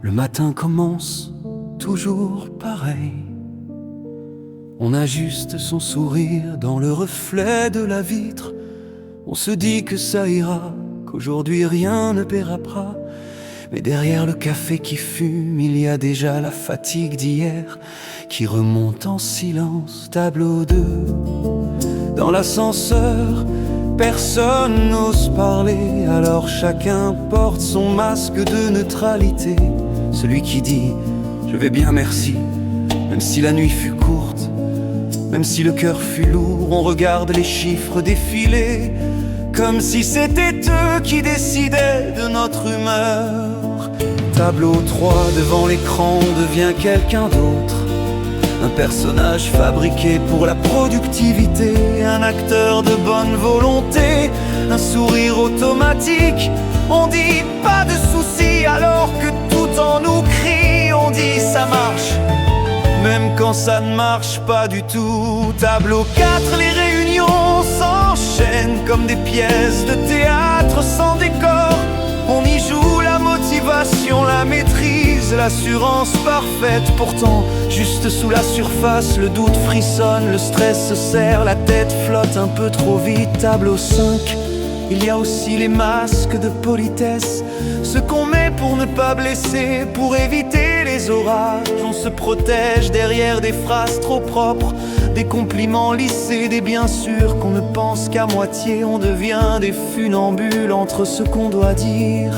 Le matin commence toujours pareil. On ajuste son sourire dans le reflet de la vitre. On se dit que ça ira, qu'aujourd'hui rien ne pérapera. Mais derrière le café qui fume, il y a déjà la fatigue d'hier qui remonte en silence, tableau 2. Dans l'ascenseur, personne n'ose parler, alors chacun porte son masque de neutralité. Celui qui dit « je vais bien merci », même si la nuit fut courte, même si le cœur fut lourd. On regarde les chiffres défiler, comme si c'était eux qui décidaient de notre humeur. Tableau 3, devant l'écran, on devient quelqu'un d'autre. Un personnage fabriqué pour la productivité, un acteur de bonne volonté, un sourire automatique. On dit pas de soucis alors que tout en nous crie. On dit ça marche, même quand ça ne marche pas du tout. Tableau 4, les réunions s'enchaînent comme des pièces de théâtre sans décor. On y joue la motivation, la maîtrise, l'assurance parfaite. Pourtant, juste sous la surface, le doute frissonne, le stress se serre, la tête flotte un peu trop vite. Tableau 5, il y a aussi les masques de politesse, ce qu'on met pour ne pas blesser, pour éviter les orages. On se protège derrière des phrases trop propres, des compliments lissés, des bien sûr qu'on ne pense qu'à moitié. On devient des funambules entre ce qu'on doit dire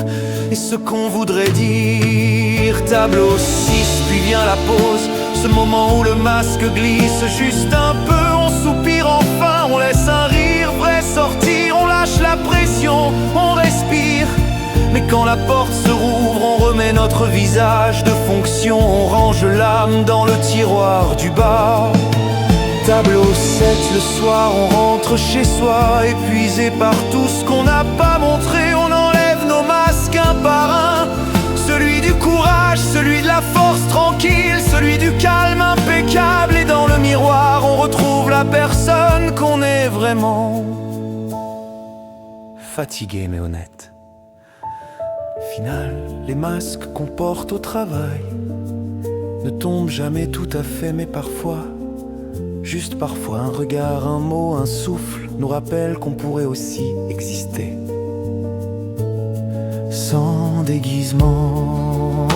et ce qu'on voudrait dire. Tableau 6, puis vient la pause, ce moment où le masque glisse juste un peu. On soupire enfin, on laisse un rire vrai sortir, on lâche la pression, on respire. Mais quand la porte se rouvre, on remet notre visage de fonction, on range l'âme dans le tiroir du bas. Tableau 7, le soir on rentre chez soi, épuisé par tout ce qu'on n'a pas montré. On enlève nos masques un par un, celui du courage, celui de la force tranquille, celui du calme impeccable. Et dans le miroir on retrouve la personne qu'on est vraiment. Fatigué mais honnête. Final, les masques qu'on porte au travail ne tombent jamais tout à fait, mais parfois, juste parfois, un regard, un mot, un souffle nous rappelle qu'on pourrait aussi exister sans déguisement.